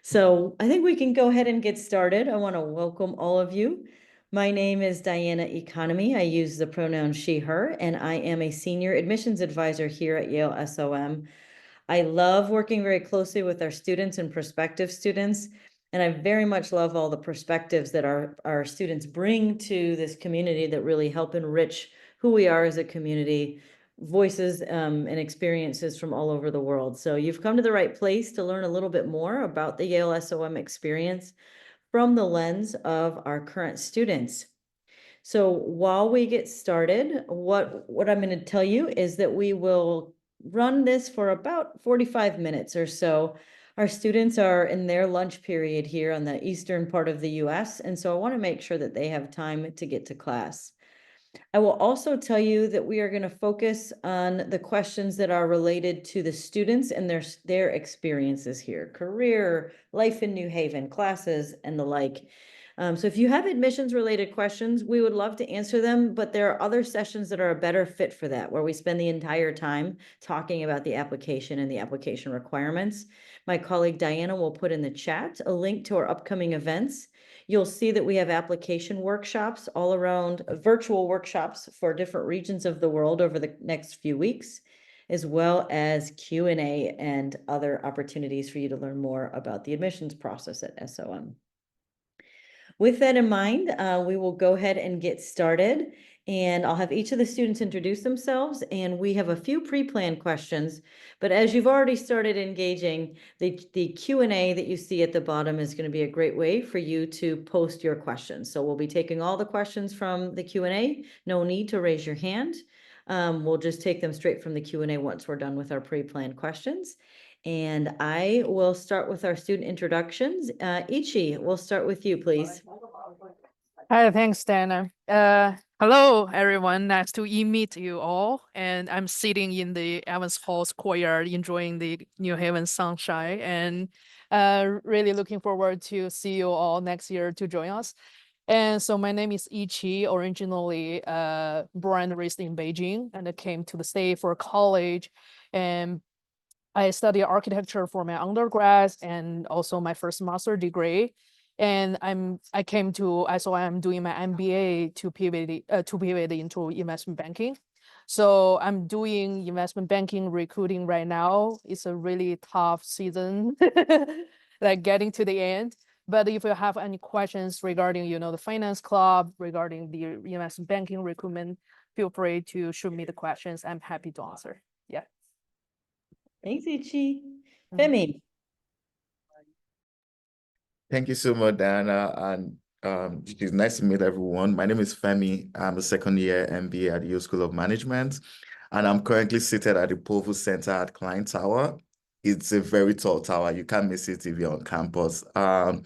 So I think we can go ahead and get started. I want to welcome all of you. My name is Diana Economy. I use the pronoun she, her, and I am a senior admissions advisor here at Yale SOM. I love working very closely with our students and prospective students, and I very much love all the perspectives that our students bring to this community that really help enrich who we are as a community, voices and experiences from all over the world. So you've come to the right place to learn a little bit more about the Yale SOM experience from the lens of our current students. So while we get started, what I'm going to tell you is that we will run this for about 45 minutes or so. Our students are in their lunch period here on the eastern part of the US, and so I want to make sure that they have time to get to class. I will also tell you that we are going to focus on the questions that are related to the students and their experiences here, career, life in New Haven, classes, and the like. So if you have admissions related questions, we would love to answer them, but there are other sessions that are a better fit for that, where we spend the entire time talking about the application and the application requirements. My colleague Diana will put in the chat a link to our upcoming events. You'll see that we have application workshops all around, virtual workshops for different regions of the world over the next few weeks, as well as Q&A and other opportunities for you to learn more about the admissions process at SOM. With that in mind, we will go ahead and get started, and I'll have each of the students introduce themselves, and we have a few pre-planned questions, but as you've already started engaging, the Q&A that you see at the bottom is going to be a great way for you to post your questions. So we'll be taking all the questions from the Q&A. No need to raise your hand. We'll just take them straight from the Q&A once we're done with our pre-planned questions. And I will start with our student introductions. Yiqi, we'll start with you, please. Hi, thanks, Dana. Hello, everyone. Nice to meet you all. And I'm sitting in the Evans Hall's courtyard, enjoying the New Haven sunshine, and really looking forward to see you all next year to join us. And so my name is Yiqi, originally born and raised in Beijing, and I came to the state for college. And I studied architecture for my undergrad and also my first master degree. And I came to SOM doing my MBA to pivot into investment banking. So I'm doing investment banking recruiting right now. It's a really tough season, like getting to the end. But if you have any questions regarding, the finance club, regarding the investment banking recruitment, feel free to shoot me the questions. I'm happy to answer. Yeah. Thanks, Yiqi. Femi. Thank you so much, Diana, and it's nice to meet everyone. My name is Femi. I'm a second-year MBA at the Yale School of Management, and I'm currently seated at the Povu Center at Klein Tower. It's a very tall tower. You can't miss it if you're on campus. I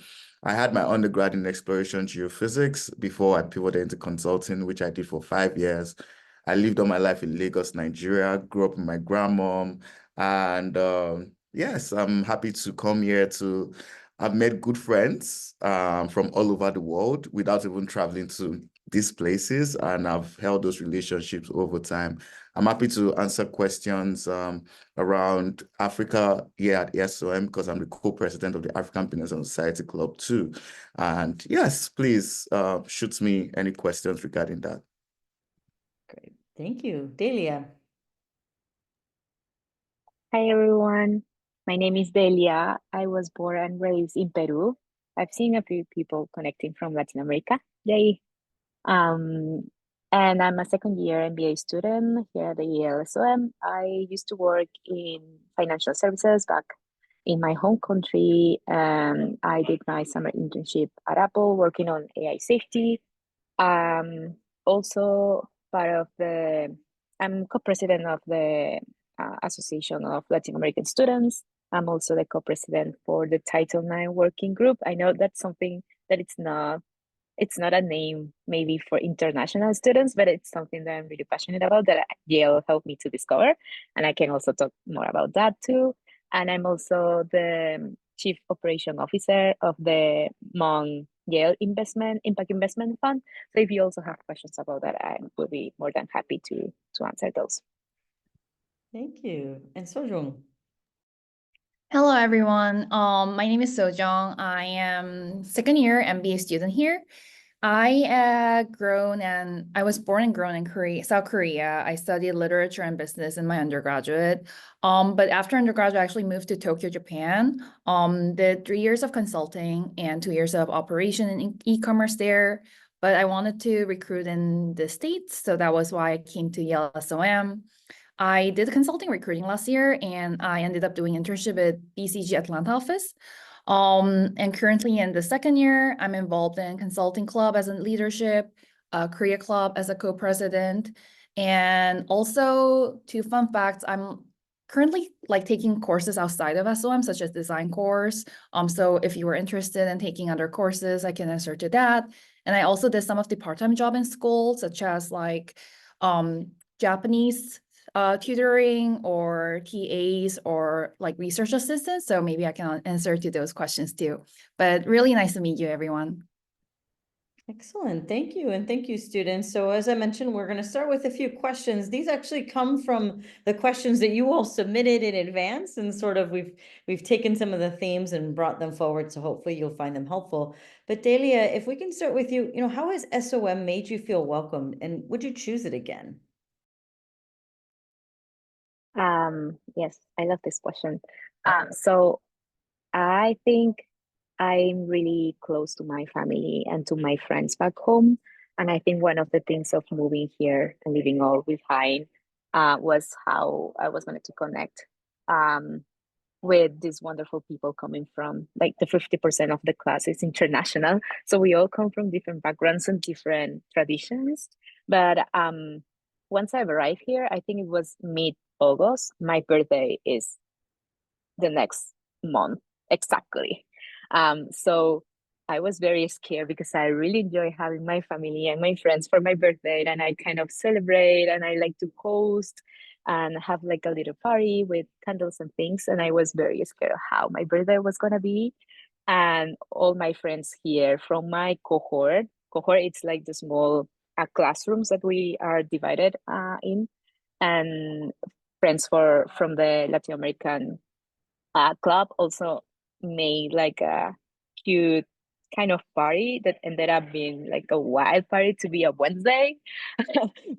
had my undergrad in exploration geophysics before I pivoted into consulting, which I did for 5 years. I lived all my life in Lagos, Nigeria, grew up with my grandmom, and yes, I'm happy to come here to. I've made good friends from all over the world without even traveling to these places, and I've held those relationships over time. I'm happy to answer questions around Africa here at SOM because I'm the co-president of the African Peninsula Society Club too. And yes, please shoot me any questions regarding that. Great, thank you. Delia. Hi, everyone. My name is Delia. I was born and raised in Peru. I've seen a few people connecting from Latin America. Yay. And I'm a second-year MBA student here at the Yale SOM. I used to work in financial services back in my home country. I did my summer internship at Apple working on AI safety. Also I'm co-president of the Association of Latin American Students. I'm also the co-president for the Title IX working group. I know that's something that it's not a name maybe for international students, but it's something that I'm really passionate about that Yale helped me to discover. And I can also talk more about that too. And I'm also the Chief Operation Officer of the Hmong Yale Impact Investment Fund. So if you also have questions about that, I will be more than happy to answer those. Thank you. And Sojung. Hello, everyone. My name is Sojung. I am second year MBA student here. I was born and grown in South Korea. I studied literature and business in my undergraduate. But after undergraduate, I actually moved to Tokyo, Japan. Did 3 years of consulting and 2 years of operation in e-commerce there. But I wanted to recruit in the States, so that was why I came to Yale SOM. I did consulting recruiting last year, and I ended up doing internship at BCG Atlanta office. And currently in the second year, I'm involved in consulting club as a leadership, Korea club as a co-president, and also two fun facts. I'm currently like taking courses outside of SOM, such as design course. So if you were interested in taking other courses, I can answer to that. And I also did some of the part-time job in school, such as like Japanese tutoring or TAs or like research assistants. So maybe I can answer to those questions too. But really nice to meet you, everyone. Excellent. Thank you. And thank you, students. So as I mentioned, we're going to start with a few questions. These actually come from the questions that you all submitted in advance, and sort of we've taken some of the themes and brought them forward. So hopefully you'll find them helpful. But Delia, if we can start with you, how has SOM made you feel welcomed, and would you choose it again? Yes, I love this question. So I think I'm really close to my family and to my friends back home. And I think one of the things of moving here and leaving all behind was how I was wanted to connect with these wonderful people coming from like the 50% of the class is international. So we all come from different backgrounds and different traditions. But once I've arrived here, I think it was mid-August. My birthday is the next month exactly. So I was very scared because I really enjoy having my family and my friends for my birthday, and I kind of celebrate and I like to host and have like a little party with candles and things. And I was very scared of how my birthday was gonna be. And all my friends here from my cohort, it's like the small classrooms that we are divided in, and friends from the Latin American club also made like a cute kind of party that ended up being like a wild party to be a Wednesday.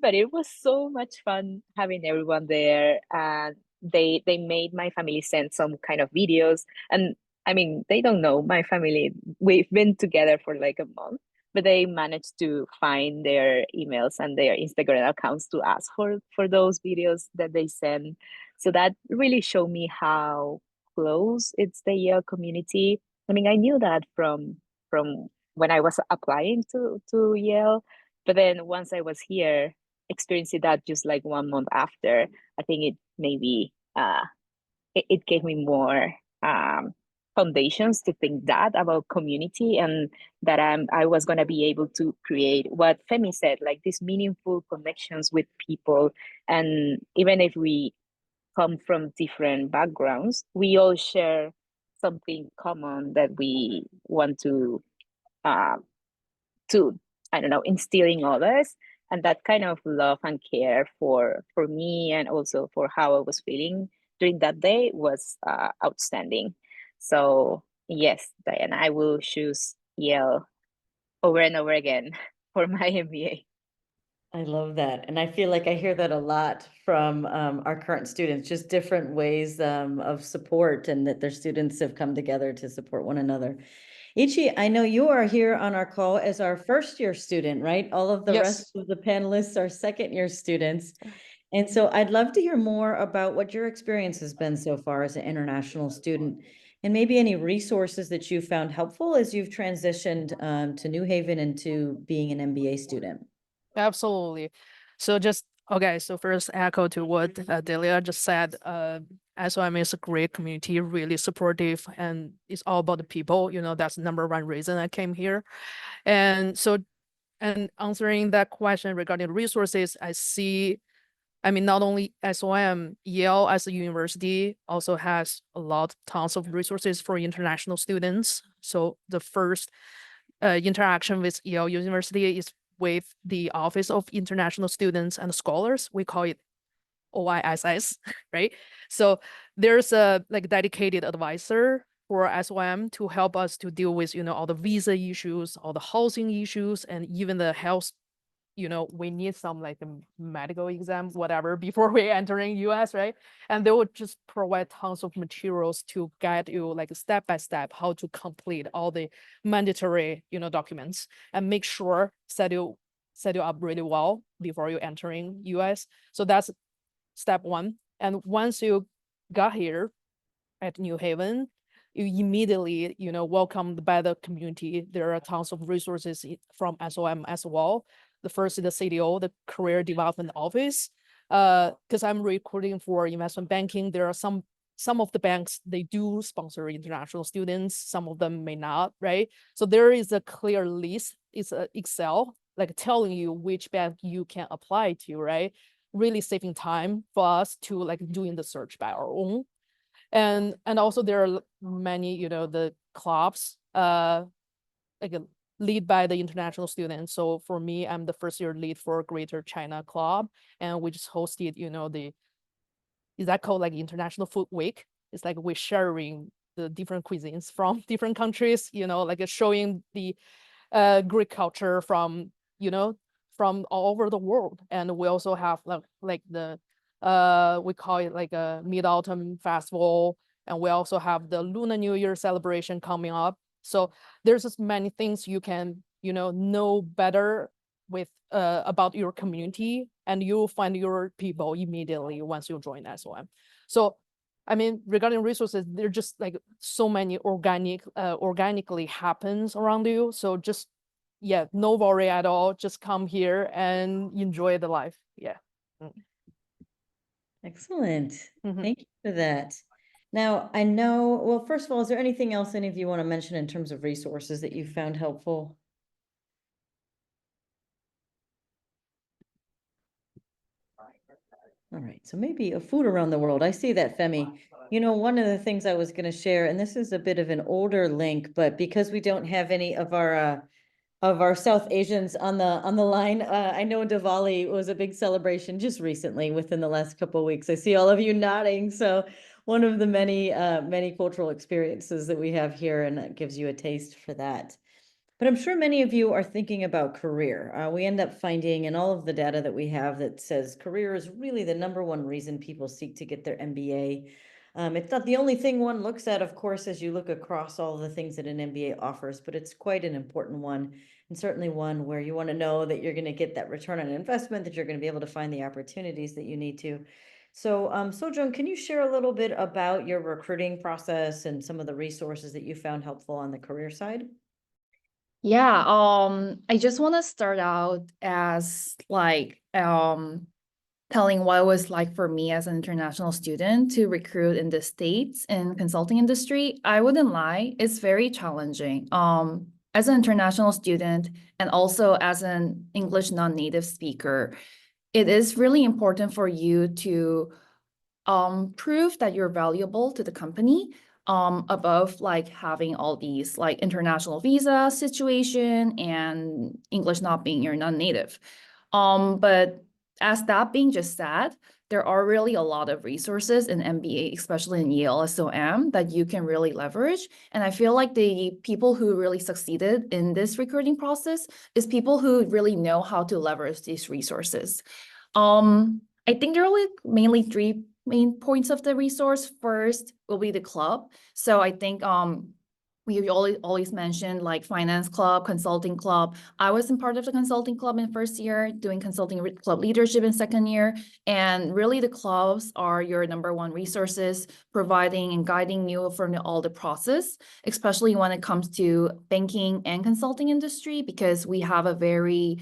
But it was so much fun having everyone there, and they made my family send some kind of videos. And I mean, they don't know my family, we've been together for like a month, but they managed to find their emails and their Instagram accounts to ask for those videos that they send. So that really showed me how close it's the Yale community. I mean, I knew that from when I was applying to Yale, but then once I was here, experiencing that just like 1 month after, I think it maybe it gave me more foundations to think that about community, and that I was gonna be able to create what Femi said, like these meaningful connections with people. And even if we come from different backgrounds, we all share something common that we want uh, to I don't know, instilling others. And that kind of love and care for me, and also for how I was feeling during that day, was outstanding. So yes, Diana, I will choose Yale over and over again for my MBA. I love that. And I feel like I hear that a lot from our current students, just different ways of support, and that their students have come together to support one another. Yiqi, I know you are here on our call as our first year student, right? All of the Yes. rest of the panelists are second year students. And so I'd love to hear more about what your experience has been so far as an international student, and maybe any resources that you found helpful as you've transitioned to New Haven and to being an MBA student. Absolutely. So so first echo to what Delia just said. SOM is a great community, really supportive, and it's all about the people. That's the number one reason I came here. And answering that question regarding resources, not only SOM, Yale as a university also has tons of resources for international students. So the first interaction with Yale University is with the Office of International Students and Scholars. We call it OISS, right? So there's a like dedicated advisor for SOM to help us to deal with, all the visa issues, all the housing issues, and even the health, we need some like a medical exam, whatever, before we entering US, right? And they would just provide tons of materials to guide you like step by step how to complete all the mandatory, documents and make sure set you up really well before you entering US. So that's step one. And once you got here at New Haven, you immediately, welcomed by the community. There are tons of resources from SOM as well. The first is the CDO, the Career Development Office. Because I'm recruiting for investment banking, there are some of the banks, they do sponsor international students, some of them may not, right? So there is a clear list, it's a Excel, like telling you which bank you can apply to, right? Really saving time for us to like doing the search by our own. And also there are many, the clubs, like lead by the international students. So for me, I'm the first year lead for Greater China Club, and we just hosted, is that called like International Food Week? It's like we're sharing the different cuisines from different countries, like showing the Greek culture from, from all over the world. And we also have like the we call it like a Mid-Autumn Festival, and we also have the Lunar New Year celebration coming up. So there's just many things you can, know better with about your community, and you'll find your people immediately once you join SOM. So I mean, regarding resources, they're just like so many organically happens around you. So just, yeah, no worry at all. Just come here and enjoy the life. Yeah. Excellent. Mhm. Thank you for that. Now, I know, well, first of all, is there anything else any of you want to mention in terms of resources that you found helpful? All right, so maybe a food around the world. I see that, Femi. One of the things I was going to share, and this is a bit of an older link, but because we don't have any of our South Asians on the line, I know Diwali was a big celebration just recently within the last couple of weeks. I see all of you nodding. So one of the many cultural experiences that we have here, and that gives you a taste for that. But I'm sure many of you are thinking about career. We end up finding in all of the data that we have that says career is really the number one reason people seek to get their MBA. It's not the only thing one looks at, of course, as you look across all the things that an MBA offers, but it's quite an important one, and certainly one where you want to know that you're going to get that return on investment, that you're going to be able to find the opportunities that you need to. So, Sojung, can you share a little bit about your recruiting process and some of the resources that you found helpful on the career side? Yeah, I just want to start out as like telling what it was like for me as an international student to recruit in the States in consulting industry. I wouldn't lie, it's very challenging. As an international student and also as an English non-native speaker, it is really important for you to prove that you're valuable to the company, above like having all these like international visa situation and English not being your non-native. But as that being just said, there are really a lot of resources in MBA, especially in Yale SOM, that you can really leverage. And I feel like the people who really succeeded in this recruiting process is people who really know how to leverage these resources. I think there are like mainly three main points of the resource. First will be the club. So I think we always mentioned like finance club, consulting club. I was in part of the consulting club in first year, doing consulting club leadership in second year. And really the clubs are your number one resources, providing and guiding you from all the process, especially when it comes to banking and consulting industry, because we have a very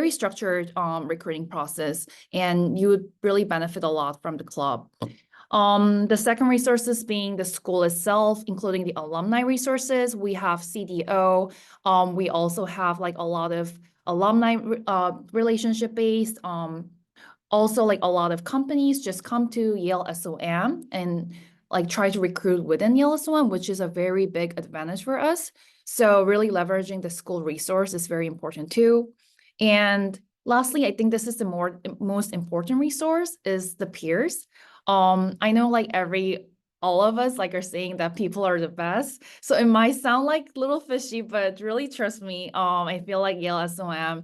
structured recruiting process, and you would really benefit a lot from the club. The second resources being the school itself, including the alumni resources. We have CDO. We also have like a lot of alumni relationship based. Also like a lot of companies just come to Yale SOM and like try to recruit within Yale SOM, which is a very big advantage for us. So really leveraging the school resource is very important too. And Lastly, I think this is the most important resource is the peers. I know like all of us like are saying that people are the best. So it might sound like a little fishy, but really trust me. I feel like Yale SOM,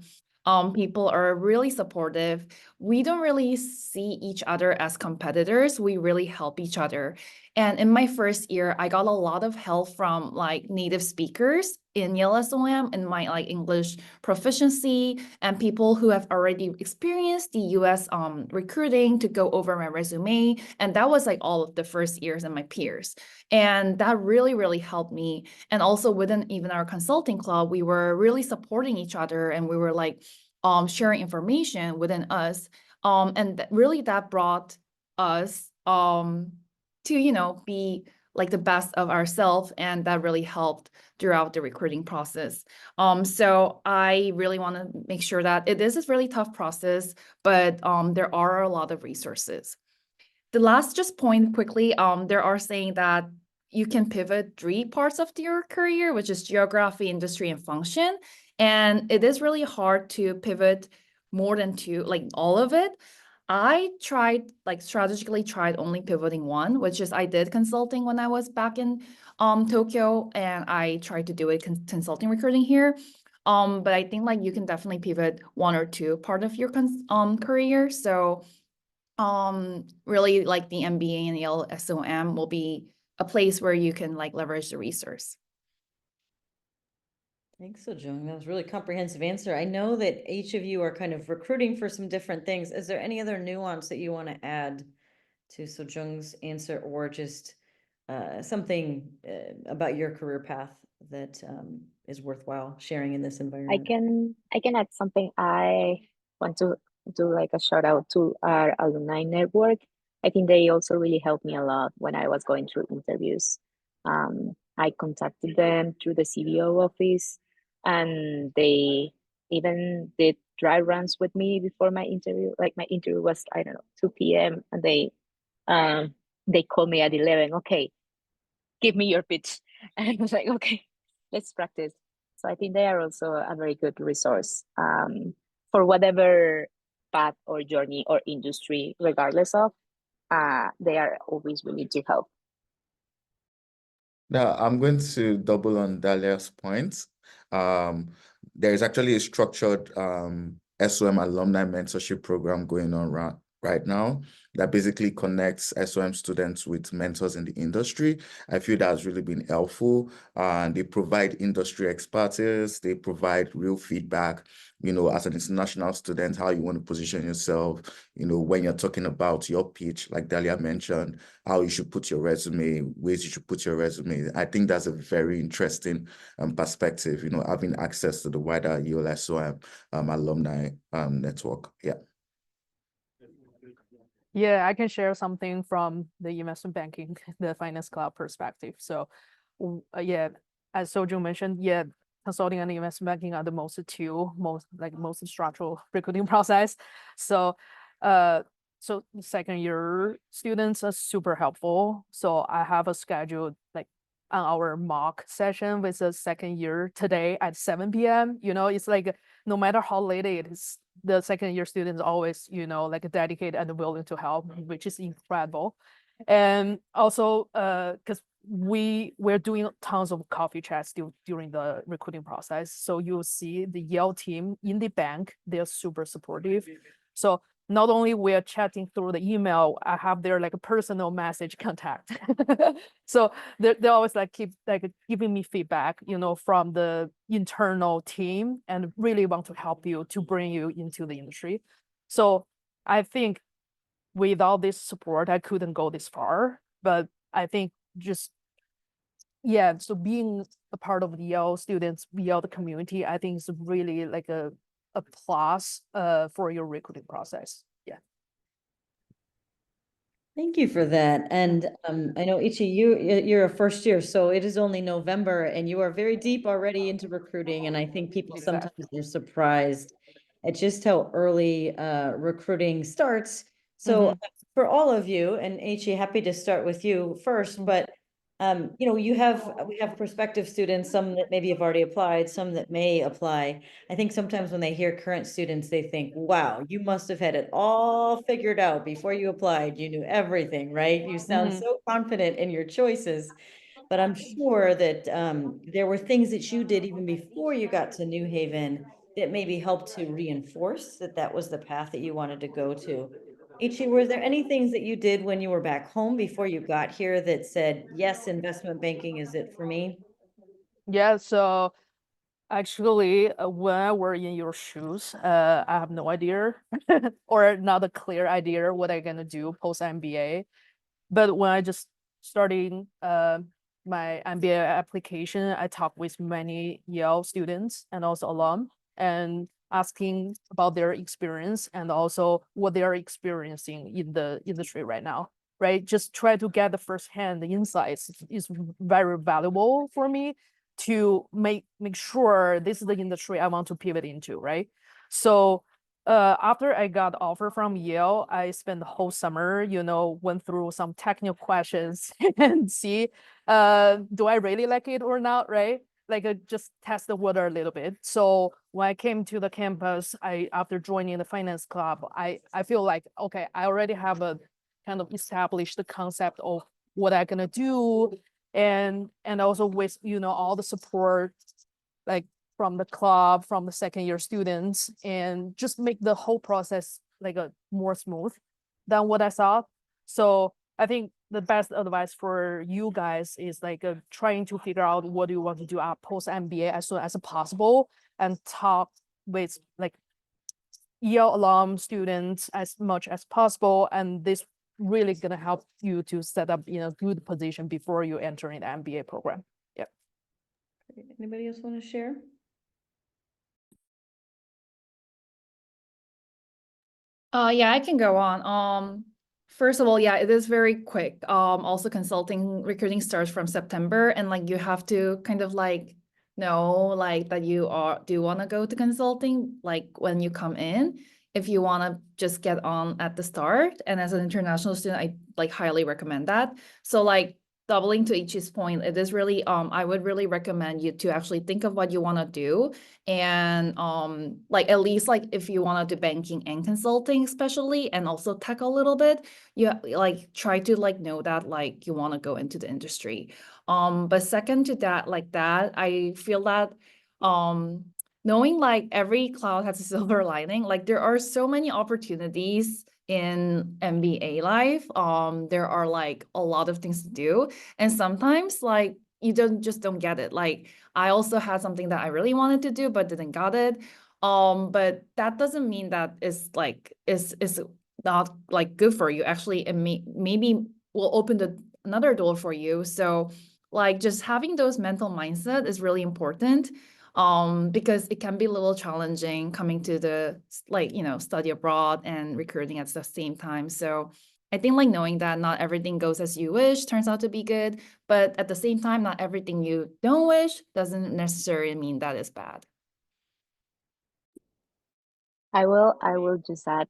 people are really supportive. We don't really see each other as competitors. We really help each other. And in my first year, I got a lot of help from like native speakers in Yale SOM and my like English proficiency and people who have already experienced the US recruiting to go over my resume. And that was like all of the first years and my peers. And that really, really helped me. And also within even our consulting club, we were really supporting each other and we were like sharing information within us. And really that brought us to, be like the best of ourselves. And that really helped throughout the recruiting process. So I really want to make sure that it is a really tough process, but there are a lot of resources. The last just point quickly, there are saying that you can pivot 3 parts of your career, which is geography, industry, and function. And it is really hard to pivot more than 2, like all of it. I strategically tried only pivoting 1, which is I did consulting when I was back in Tokyo, and I tried to do it consulting recruiting here. But I think like you can definitely pivot 1 or 2 part of your career. So really like the MBA and Yale SOM will be a place where you can like leverage the resource. Thanks, Sojung. That was a really comprehensive answer. I know that each of you are kind of recruiting for some different things. Is there any other nuance that you want to add to Sojung's answer, or just something about your career path that is worthwhile sharing in this I environment? can add something. I want to do like a shout out to our alumni network. I think they also really helped me a lot when I was going through interviews. I contacted them through the CBO office, and they even did dry runs with me before my interview. Like my interview was, I don't know, 2 p.m. and they called me at 11. Okay, give me your pitch. And I was like, okay, let's practice. So I think they are also a very good resource for whatever path or journey or industry, regardless of, they are always willing to help. Now, I'm going to double on Dalia's point. There's actually a structured SOM alumni mentorship program going on right now that basically connects SOM students with mentors in the industry. I feel that's really been helpful. And they provide industry expertise, they provide real feedback, as an international student, how you want to position yourself, when you're talking about your pitch, like Delia mentioned, how you should put your resume, ways you should put your resume. I think that's a very interesting perspective, having access to the wider Yale SOM alumni network. Yeah. Yeah, I can share something from the investment banking, the finance cloud perspective. So, yeah, as Sojung mentioned, yeah, consulting and investment banking are the most structural recruiting process. So, so second year students are super helpful. So I have a schedule like on our mock session with the second year today at 7 p.m. It's like no matter how late it is, the second year students always, like dedicated and willing to help, which is incredible. And also, because we're doing tons of coffee chats during the recruiting process. So you'll see the Yale team in the bank, they're super supportive. So not only we're chatting through the email, I have their like a personal message contact. So they always like keep like giving me feedback, from the internal team and really want to help you to bring you into the industry. So I think without this support, I couldn't go this far. But I think so being a part of the Yale students, Yale the community, I think is really like a plus for your recruiting process. Yeah. Thank you for that. And I know Yiqi, you're a first year, so it is only November and you are very deep already into recruiting. And I think people sometimes are surprised at just how early recruiting starts. So for all of you, and Yiqi, happy to start with you first, but You know, we have prospective students, some that maybe have already applied, some that may apply. I think sometimes when they hear current students, they think, wow, you must have had it all figured out before you applied. You knew everything, right? You sound so confident in your choices. But I'm sure that there were things that you did even before you got to New Haven that maybe helped to reinforce that that was the path that you wanted to go to. Yiqi, were there any things that you did when you were back home before you got here that said, yes, investment banking is it for me? Yeah, so actually, when I were in your shoes, I have no idea or not a clear idea what I'm gonna do post MBA. But when I just starting my MBA application, I talked with many Yale students and also alum and asking about their experience and also what they are experiencing in the industry right now, right? Just try to get the firsthand insights is very valuable for me to make sure this is the industry I want to pivot into, right? So after I got offer from Yale, I spent the whole summer, went through some technical questions and see, do I really like it or not, right? Like just test the water a little bit. So when I came to the campus, after joining the finance club, I feel like, okay, I already have a kind of established the concept of what I'm gonna do, and also with all the support, like from the club, from the second year students, and just make the whole process like a more smooth than what I thought. So I think the best advice for you guys is like trying to figure out what you want to do at post MBA as soon as possible, and talk with like Yale alum students as much as possible. And this really gonna help you to set up in a good position before you enter in the MBA program. Yeah. Anybody else want to share? Yeah, I can go on. First of all, yeah, it is very quick. Also consulting recruiting starts from September, and like you have to kind of like know like that do want to go to consulting like when you come in, if you want to just get on at the start. And as an international student, I like highly recommend that. So like doubling to Ichi's point, it is really I would really recommend you to actually think of what you want to do, and like at least like if you want to do banking and consulting especially, and also tech a little bit, you like try to like know that like you want to go into the industry. But second to that, like that, I feel that knowing like every cloud has a silver lining, like there are so many opportunities in MBA life. There are like a lot of things to do, and sometimes like you don't get it. Like I also had something that I really wanted to do but didn't got it. But that doesn't mean that it's like is not like good for you. Actually, it maybe will open another door for you. So like just having those mental mindset is really important, because it can be a little challenging coming to the like study abroad and recruiting at the same time. So I think like knowing that not everything goes as you wish turns out to be good, but at the same time, not everything you don't wish doesn't necessarily mean that is bad. I will just add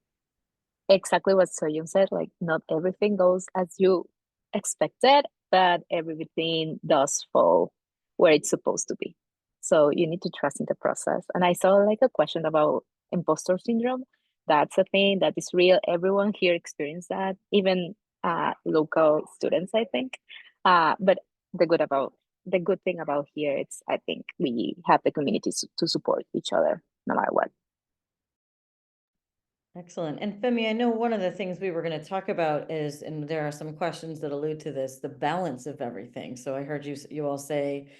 exactly what Sojung said. Like not everything goes as you expected, but everything does fall where it's supposed to be. So you need to trust in the process. And I saw like a question about imposter syndrome. That's a thing that is real. Everyone here experienced that, even local students, I think. But the good thing about here, it's I think we have the community to support each other no matter what. Excellent. And Femi, I know one of the things we were going to talk about is, and there are some questions that allude to this, the balance of everything. So I heard you all say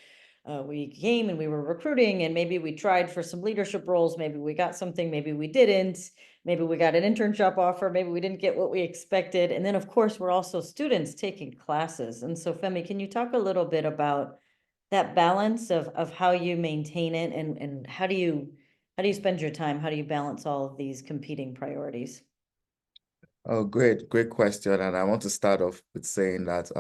we came and we were recruiting, and maybe we tried for some leadership roles. Maybe we got something, maybe we didn't. Maybe we got an internship offer. Maybe we didn't get what we expected. And then, of course, we're also students taking classes. And so, Femi, can you talk a little bit about that balance of how you maintain it, and how do you spend your time? How do you balance all of these competing priorities? Oh, great question. And I want to start off with saying that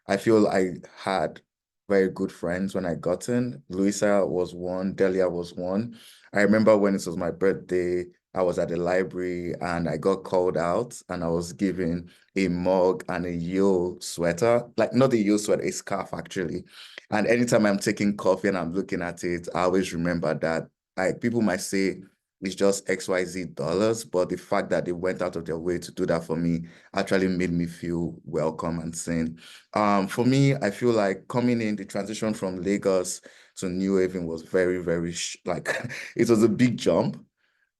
I feel I had very good friends when I got in. Luisa was one, Delia was one. I remember when it was my birthday, I was at the library and I got called out and I was given a mug and a Yale sweater, like not a Yale sweater, a scarf actually. And anytime I'm taking coffee and I'm looking at it, I always remember that people might say it's just XYZ dollars, but the fact that they went out of their way to do that for me actually made me feel welcome and seen. For me, I feel like coming in, the transition from Lagos to New Haven was very, very like it was a big jump.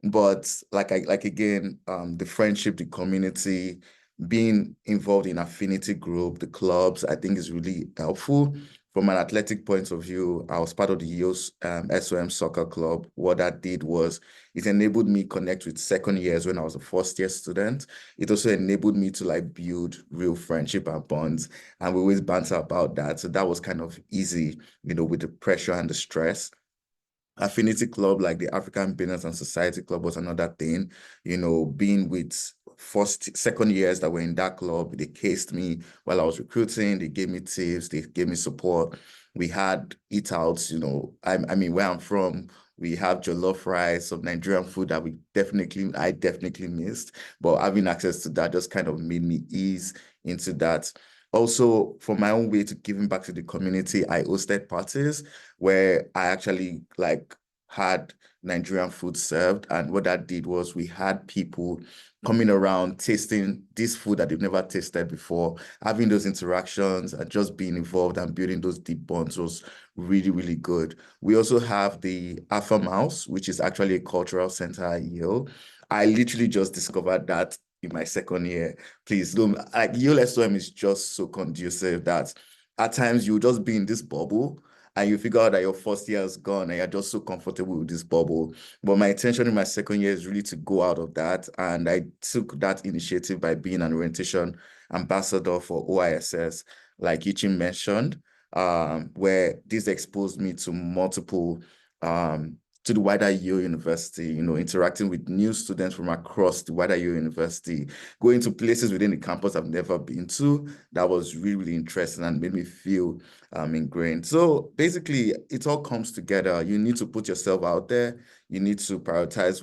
But like again, the friendship, the community, being involved in affinity group, the clubs, I think is really helpful. From an athletic point of view, I was part of the Yale SOM soccer club. What that did was it enabled me connect with second years when I was a first year student. It also enabled me to like build real friendship and bonds. And we always banter about that. So that was kind of easy, with the pressure and the stress. Affinity club like the African Business and Society Club was another thing, being with second years that were in that club. They cased me while I was recruiting. They gave me tips. They gave me support. We had eat outs, I mean, where I'm from, we have jollof rice, some Nigerian food that I definitely missed, but having access to that just kind of made me ease into that. Also, for my own way to giving back to the community, I hosted parties where I actually like had Nigerian food served. And what that did was we had people coming around tasting this food that they've never tasted before, having those interactions and just being involved and building those deep bonds was really, really good. We also have the Alpha Mouse, which is actually a cultural center at Yale. I literally just discovered that in my second year. Please don't, like Yale SOM is just so conducive that at times you just be in this bubble and you figure out that your first year is gone and you're just so comfortable with this bubble. But my intention in my second year is really to go out of that. And I took that initiative by being an orientation ambassador for OISS, like Yiqi mentioned, where this exposed me to multiple to the wider Yale University, interacting with new students from across the wider Yale University, going to places within the campus I've never been to. That was really, really interesting and made me feel ingrained. So basically, it all comes together. You need to put yourself out there. You need to prioritize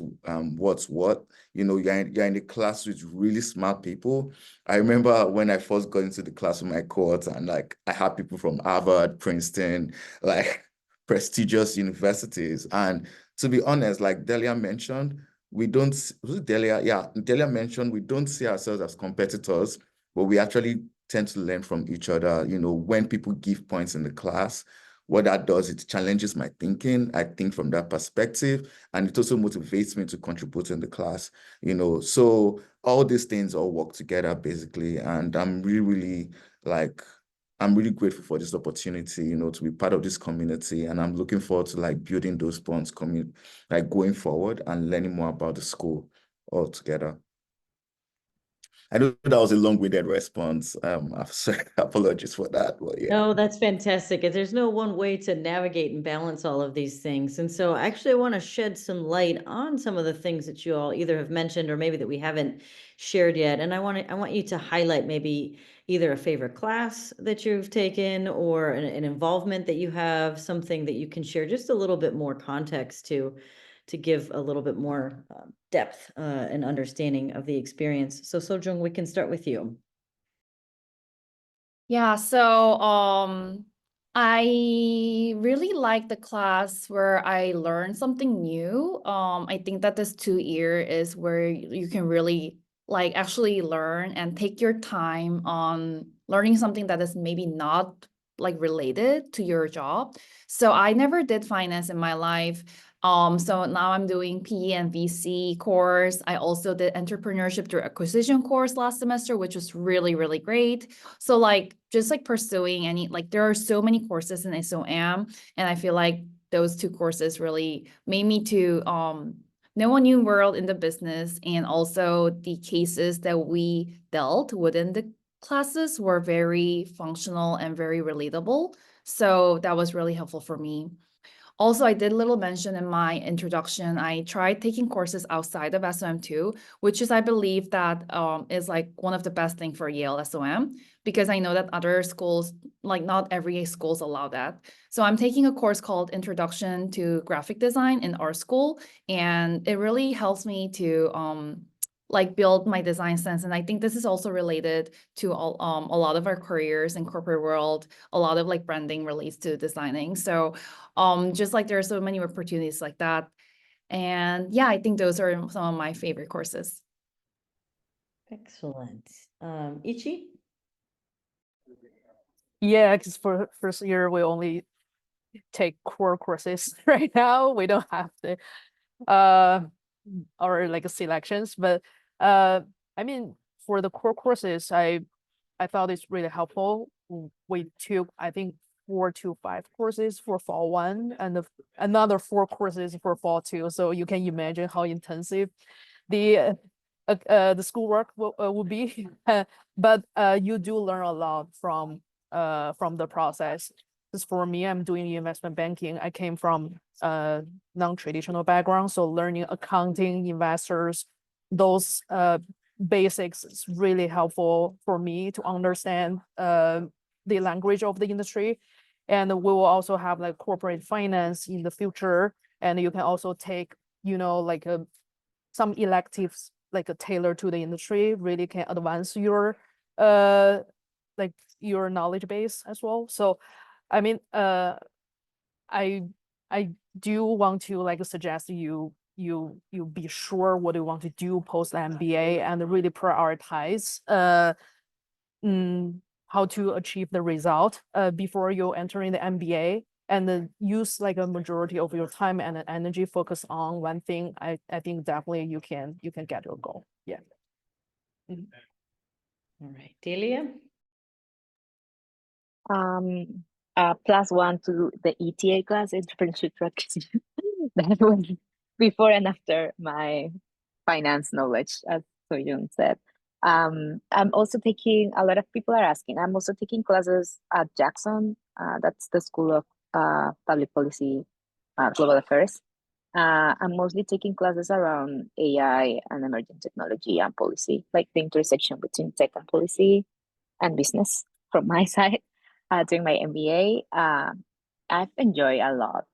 what's what. You're in the class with really smart people. I remember when I first got into the class with my cohort and like I had people from Harvard, Princeton, like prestigious universities. And to be honest, like Delia mentioned, we don't, was it Delia? Yeah, Delia mentioned we don't see ourselves as competitors, but we actually tend to learn from each other. When people give points in the class, what that does, it challenges my thinking. I think from that perspective, and it also motivates me to contribute in the class, So all these things all work together basically. And I'm really grateful for this opportunity, to be part of this community. And I'm looking forward to like building those bonds like going forward and learning more about the school altogether. I know that was a long-winded response. I'm sorry, apologies for that. But yeah. No, that's fantastic. There's no one way to navigate and balance all of these things. And so actually I want to shed some light on some of the things that you all either have mentioned or maybe that we haven't shared yet. And I want you to highlight maybe either a favorite class that you've taken or an involvement that you have, something that you can share just a little bit more context to give a little bit more depth and understanding of the experience. So Sojung, we can start with you. Yeah, so I really like the class where I learned something new. I think that this 2 year is where you can really like actually learn and take your time on learning something that is maybe not like related to your job. So I never did finance in my life. So now I'm doing PE and VC course. I also did entrepreneurship through acquisition course last semester, which was really, really great. So like just like pursuing there are so many courses in SOM, and I feel like those 2 courses really made me to know a new world in the business, and also the cases that we dealt within the classes were very functional and very relatable. So that was really helpful for me. Also, I did a little mention in my introduction, I tried taking courses outside of SOM too, which is, I believe that is like one of the best thing for Yale SOM, because I know that other schools, like not every schools allow that. So I'm taking a course called Introduction to Graphic Design in our school, and it really helps me to like build my design sense. And I think this is also related to a lot of our careers in corporate world. A lot of like branding relates to designing. So just like there are so many opportunities like that. And yeah, I think those are some of my favorite courses. Excellent. Yiqi? Yeah, because for first year we only take core courses right now. We don't have the or like selections, but I mean for the core courses, I thought it's really helpful. We took, I think, 4 to 5 courses for fall 1 and another 4 courses for fall 2. So you can imagine how intensive the schoolwork will be. But you do learn a lot from the process. Because for me, I'm doing investment banking. I came from a non-traditional background, so learning accounting, investors, those basics is really helpful for me to understand the language of the industry. And we will also have like corporate finance in the future. And you can also take, like some electives like a tailor to the industry, really can advance your like your knowledge base as well. So I mean, I do want to like suggest you be sure what you want to do post MBA and really prioritize how to achieve the result before you entering the MBA, and then use like a majority of your time and energy focus on one thing. I think definitely you can get your goal. Yeah. All right, Delia? +1 to the ETA class, entrepreneurship practice. That was before and after my finance knowledge, as Sojung said. I'm also taking, a lot of people are asking, I'm also taking classes at Jackson. That's the School of Public Policy, Global Affairs. I'm mostly taking classes around AI and emerging technology and policy, like the intersection between tech and policy and business from my side. During my MBA, I've enjoyed a lot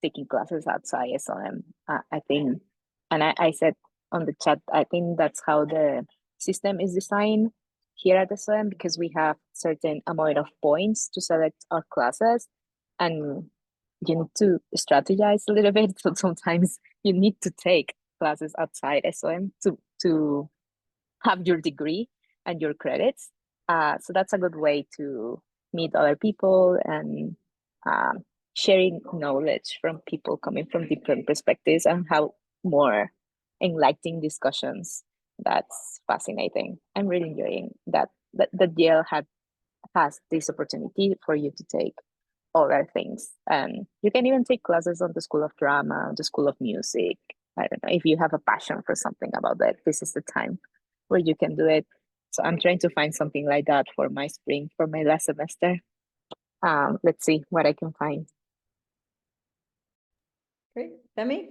taking classes outside SOM. I think, and I said on the chat, I think that's how the system is designed here at SOM, because we have certain amount of points to select our classes, and you need to strategize a little bit. So sometimes you need to take classes outside SOM to have your degree and your credits. So that's a good way to meet other people and sharing knowledge from people coming from different perspectives and have more enlightening discussions. That's fascinating. I'm really enjoying that Yale has this opportunity for you to take other things. And you can even take classes on the School of Drama, the School of Music. I don't know, if you have a passion for something about that, this is the time where you can do it. So I'm trying to find something like that for my spring, for my last semester. Let's see what I can find. Great. Femi?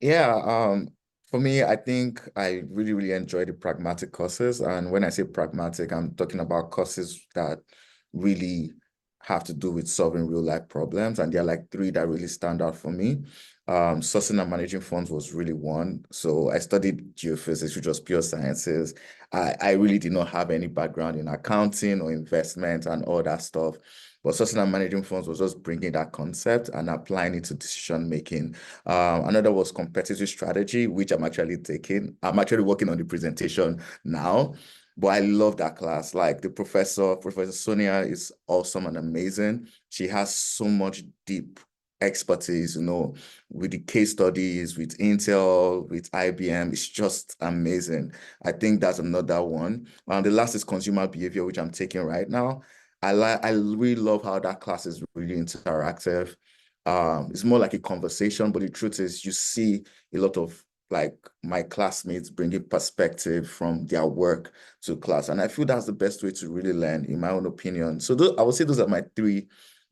Yeah, for me, I think I really, really enjoy the pragmatic courses. And when I say pragmatic, I'm talking about courses that really have to do with solving real life problems. And there are like 3 that really stand out for me. Sourcing and managing funds was really one. So I studied geophysics, which was pure sciences. I really did not have any background in accounting or investment and all that stuff. But sourcing and managing funds was just bringing that concept and applying it to decision making. Another was competitive strategy, which I'm actually taking. I'm actually working on the presentation now, but I love that class. Like the Professor Sonia is awesome and amazing. She has so much deep expertise, with the case studies, with Intel, with IBM. It's just amazing. I think that's another one. The last is consumer behavior, which I'm taking right now. I really love how that class is really interactive. It's more like a conversation, but the truth is you see a lot of like my classmates bringing perspective from their work to class. And I feel that's the best way to really learn, in my own opinion. So I would say those are my 3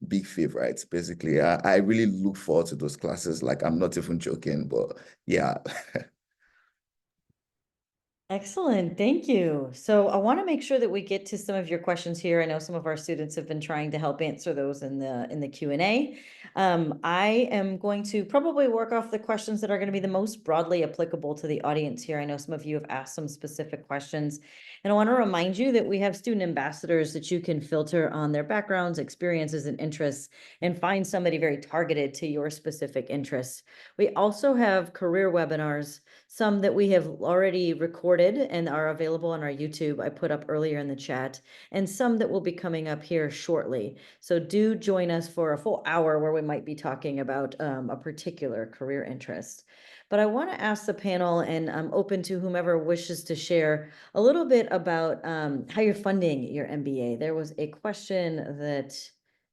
big favorites, basically. I really look forward to those classes. Like, I'm not even joking, but yeah. Excellent, thank you. So I want to make sure that we get to some of your questions here. I know some of our students have been trying to help answer those in the Q&A. I am going to probably work off the questions that are going to be the most broadly applicable to the audience here. I know some of you have asked some specific questions, and I want to remind you that we have student ambassadors that you can filter on their backgrounds, experiences, and interests, and find somebody very targeted to your specific interests. We also have career webinars, some that we have already recorded and are available on our YouTube, I put up earlier in the chat, and some that will be coming up here shortly. So do join us for a full hour where we might be talking about a particular career interest. But I want to ask the panel, and I'm open to whomever wishes to share a little bit about how you're funding your MBA. There was a question that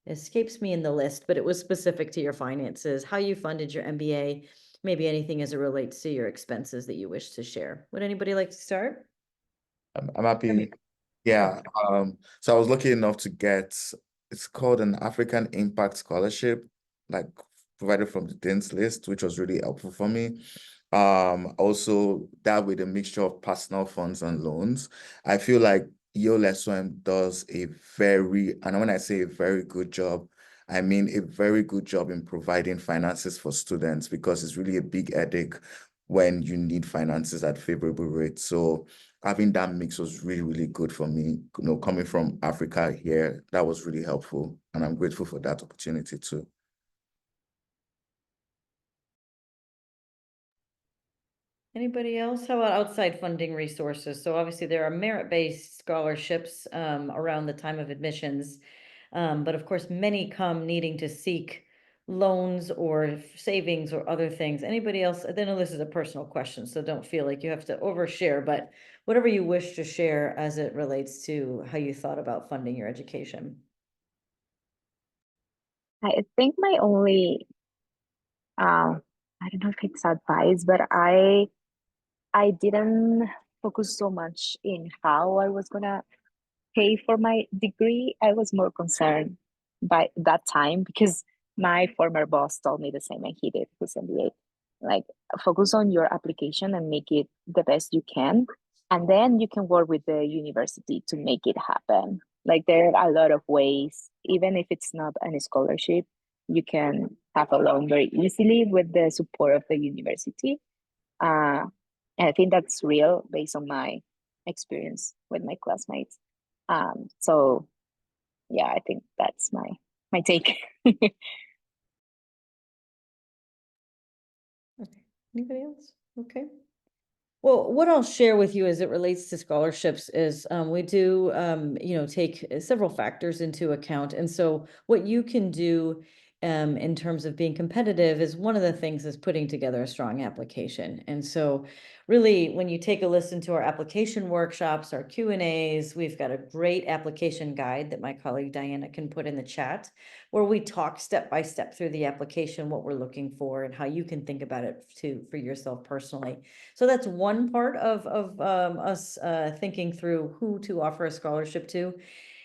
escapes me in the list, but it was specific to your finances, how you funded your MBA, maybe anything as it relates to your expenses that you wish to share. Would anybody like to start? I'm happy. Yeah. So I was lucky enough to get, it's called an African Impact Scholarship, like provided from the Dean's List, which was really helpful for me. Also that with a mixture of personal funds and loans. I feel like Yale SOM does a very, and when I say a very good job, I mean a very good job in providing finances for students, because it's really a big headache when you need finances at favorable rates. So having that mix was really, really good for me. You know, coming from Africa here, that was really helpful, and I'm grateful for that opportunity too. Anybody else? How about outside funding resources? So obviously there are merit-based scholarships around the time of admissions. But of course, many come needing to seek loans or savings or other things. Anybody else? I know this is a personal question, so don't feel like you have to overshare, but whatever you wish to share as it relates to how you thought about funding your education. I think my only, I don't know if it's advice, but I didn't focus so much in how I was gonna pay for my degree. I was more concerned by that time because my former boss told me the same, and he did his MBA. Like, focus on your application and make it the best you can, and then you can work with the university to make it happen. Like, there are a lot of ways, even if it's not a scholarship, you can have a loan very easily with the support of the university. And I think that's real based on my experience with my classmates. So yeah, I think that's my take. Okay. Anybody else? Okay. Well, what I'll share with you as it relates to scholarships is we do, take several factors into account. And so what you can do in terms of being competitive is one of the things is putting together a strong application. And so really, when you take a listen to our application workshops, our Q&As, we've got a great application guide that my colleague Diana can put in the chat, where we talk step by step through the application, what we're looking for, and how you can think about it too for yourself personally. So that's one part of us thinking through who to offer a scholarship to.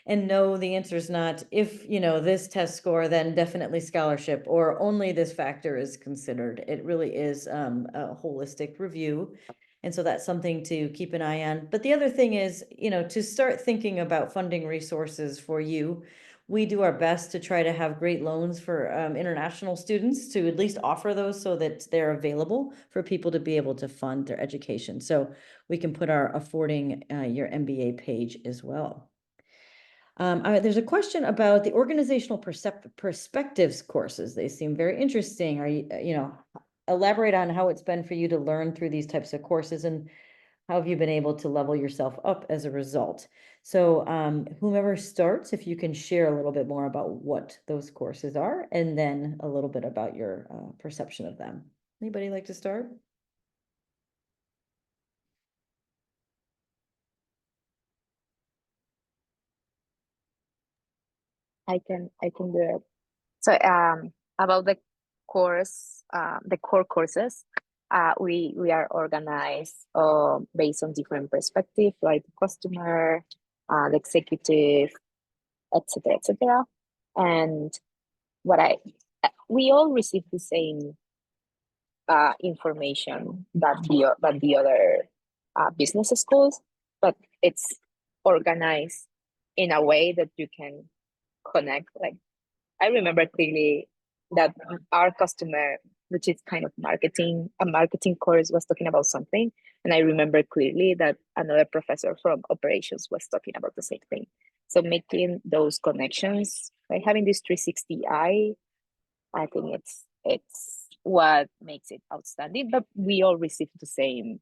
And no, the answer is not if, this test score, then definitely scholarship, or only this factor is considered. It really is a holistic review. And so that's something to keep an eye on. But the other thing is, to start thinking about funding resources for you. We do our best to try to have great loans for international students, to at least offer those so that they're available for people to be able to fund their education. So we can put our affording your MBA page as well. There's a question about the organizational perspectives courses. They seem very interesting. Are you, elaborate on how it's been for you to learn through these types of courses, and how have you been able to level yourself up as a result? So whomever starts, if you can share a little bit more about what those courses are, and then a little bit about your perception of them. Anybody like to start? I can do it. So about the core courses, we are organized based on different perspectives, like the customer, the executive, etc., etc. And we all receive the same information that the other business schools, but it's organized in a way that you can connect. Like, I remember clearly that our customer, which is kind of a marketing course, was talking about something. And I remember clearly that another professor from operations was talking about the same thing. So making those connections, like having this 360 eye, I think it's what makes it outstanding. But we all receive the same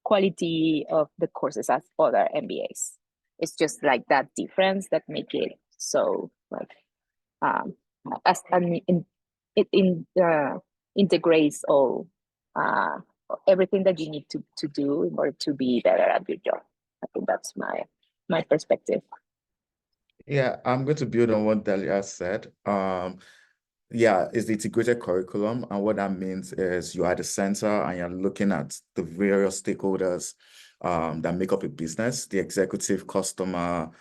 quality of the courses as other MBAs. It's just like that difference that make it so like as an it integrates all everything that you need to do in order to be better at your job. I think that's my perspective. Yeah, I'm going to build on what Delia said. Yeah, it's the integrated curriculum. And what that means is you are at the center and you're looking at the various stakeholders that make up a business, the executive, customer,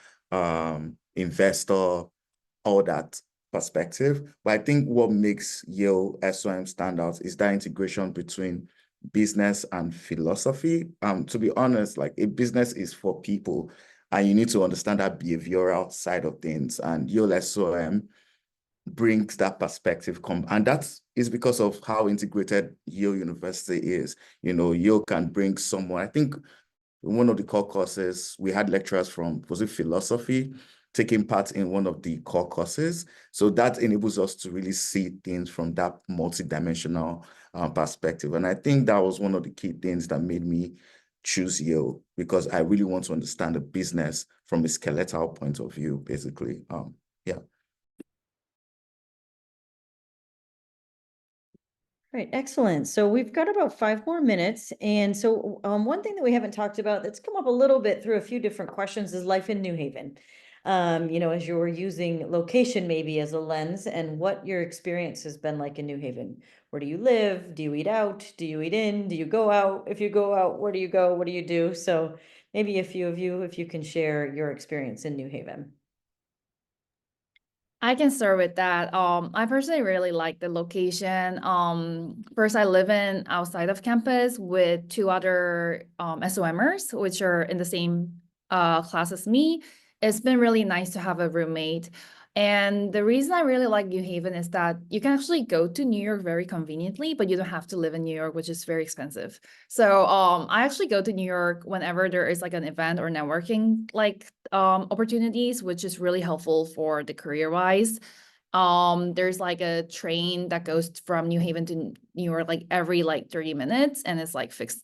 investor, all that perspective. But I think what makes Yale SOM stand out is that integration between business and philosophy. To be honest, like a business is for people, and you need to understand that behavioral side of things. And Yale SOM brings that perspective, and that is because of how integrated Yale University is. You know, Yale can bring someone. I think in one of the core courses, we had lecturers from, was it philosophy, taking part in one of the core courses. So that enables us to really see things from that multidimensional perspective. And I think that was one of the key things that made me choose Yale, because I really want to understand the business from a skeletal point of view, basically. Yeah. Right, excellent. So we've got about 5 more minutes. And so one thing that we haven't talked about that's come up a little bit through a few different questions is life in New Haven. You know, as you're using location maybe as a lens, and what your experience has been like in New Haven. Where do you live? Do you eat out? Do you eat in? Do you go out? If you go out, where do you go? What do you do? So maybe a few of you, if you can share your experience in New Haven. I can start with that. I personally really like the location. First, I live in outside of campus with 2 other SOMers, which are in the same class as me. It's been really nice to have a roommate. And the reason I really like New Haven is that you can actually go to New York very conveniently, but you don't have to live in New York, which is very expensive. So I actually go to New York whenever there is like an event or networking like opportunities, which is really helpful for the career wise. There's like a train that goes from New Haven to New York like every like 30 minutes, and it's like fixed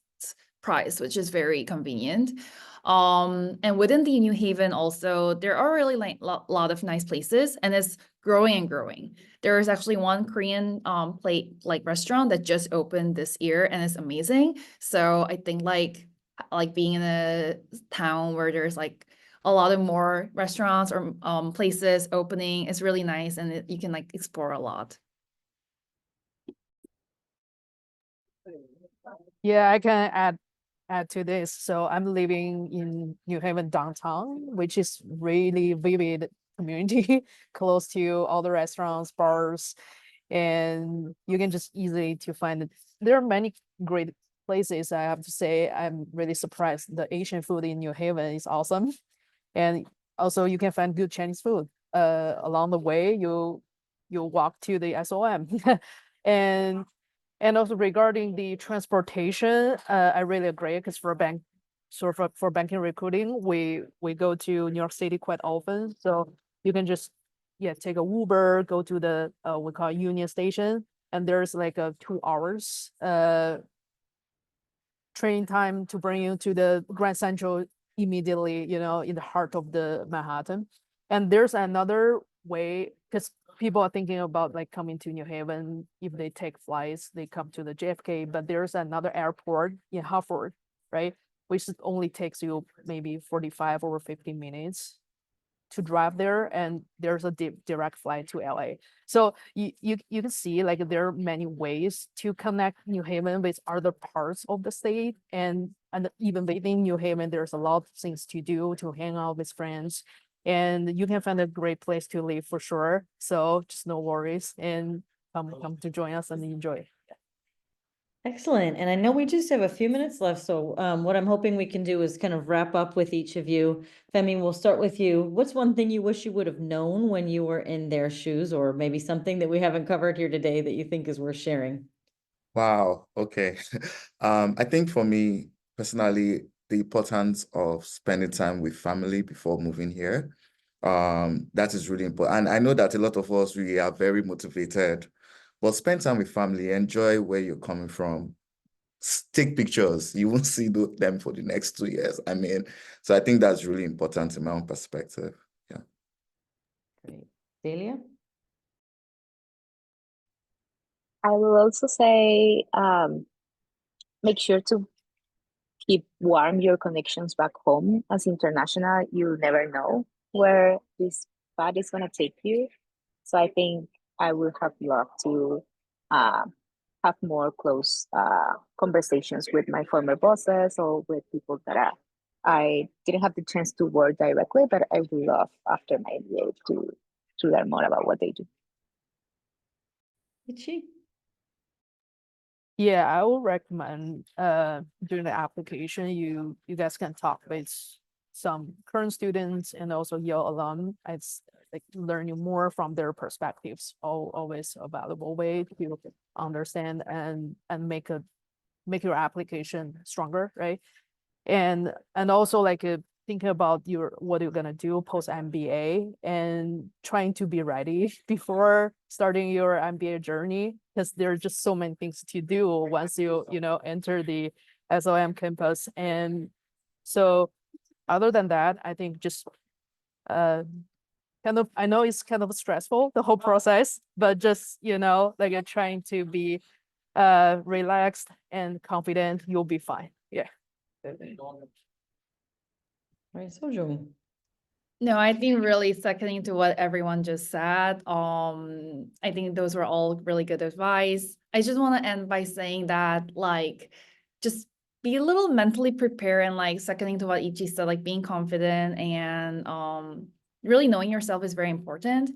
price, which is very convenient. And within the New Haven also, there are really like lot of nice places, and it's growing and growing. There is actually one Korean plate like restaurant that just opened this year, and it's amazing. So I think like being in a town where there's like a lot of more restaurants or places opening is really nice, and you can like explore a lot. Yeah, I can add to this. So I'm living in New Haven downtown, which is really vivid community, close to all the restaurants, bars, and you can just easily to find it. There are many great places. I have to say, I'm really surprised. The Asian food in New Haven is awesome, and also you can find good Chinese food. Along the way, you walk to the SOM, and also regarding the transportation, I really agree, because for for banking recruiting, we go to New York City quite often. So you can just take a Uber, go to the we call Union Station, and there's like a 2 hours train time to bring you to the Grand Central immediately, you know, in the heart of the Manhattan. And there's another way, because people are thinking about like coming to New Haven. If they take flights, they come to the JFK, but there's another airport in Hartford, right? Which only takes you maybe 45 or 50 minutes to drive there, and there's a direct flight to LA. So you can see like there are many ways to connect New Haven with other parts of the state, and even within New Haven, there's a lot of things to do, to hang out with friends, and you can find a great place to live for sure. So just no worries, and come to join us and enjoy. Excellent. And I know we just have a few minutes left. So what I'm hoping we can do is kind of wrap up with each of you. Femi, we'll start with you. What's one thing you wish you would have known when you were in their shoes, or maybe something that we haven't covered here today that you think is worth sharing? Wow. Okay. I think for me personally, the importance of spending time with family before moving here, that is really important. And I know that a lot of us, we are very motivated, but spend time with family, enjoy where you're coming from, take pictures. You won't see them for the next 2 years. I mean, so I think that's really important in my own perspective. Yeah. Great. Delia? I will also say make sure to keep warm your connections back home. As international, you never know where this path is going to take you. So I think I would have loved to have more close conversations with my former bosses or with people that I didn't have the chance to work directly, but I would love after my MBA to learn more about what they do. Yiqi? Yeah, I would recommend during the application, you guys can talk with some current students and also Yale alum. It's like learning more from their perspectives, always a valuable way to understand and make your application stronger, right? And also like thinking about what you're gonna do post MBA and trying to be ready before starting your MBA journey, because there are just so many things to do once you enter the SOM campus. And so other than that, I think just kind of, I know it's kind of stressful, the whole process, but just like you're trying to be relaxed and confident, you'll be fine. Yeah. Right, Sojung. No, I think really seconding to what everyone just said. I think those were all really good advice. I just want to end by saying that like just be a little mentally prepared and like seconding to what Yiqi said, like being confident and really knowing yourself is very important.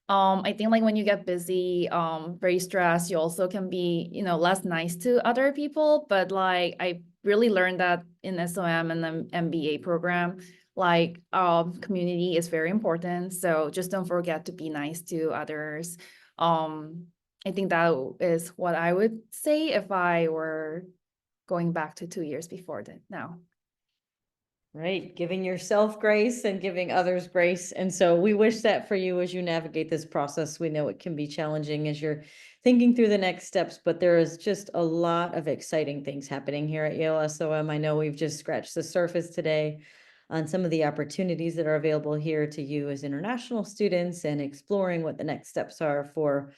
I think like when you get busy, very stressed, you also can be, less nice to other people. But like I really learned that in SOM and the MBA program, like community is very important. So just don't forget to be nice to others. I think that is what I would say if I were going back to 2 years before that now. Right, giving yourself grace and giving others grace. And so we wish that for you as you navigate this process. We know it can be challenging as you're thinking through the next steps, but there is just a lot of exciting things happening here at Yale SOM. I know we've just scratched the surface today on some of the opportunities that are available here to you as international students and exploring what the next steps are for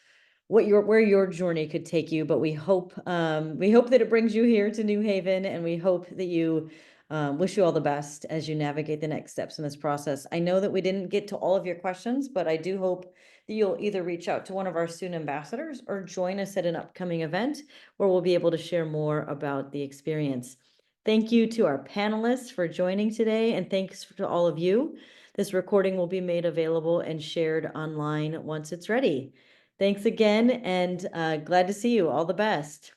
where your journey could take you. But we hope that it brings you here to New Haven, and we hope that you wish you all the best as you navigate the next steps in this process. I know that we didn't get to all of your questions, but I do hope that you'll either reach out to one of our student ambassadors or join us at an upcoming event where we'll be able to share more about the experience. Thank you to our panelists for joining today, and thanks to all of you. This recording will be made available and shared online once it's ready. Thanks again, and glad to see you. All the best.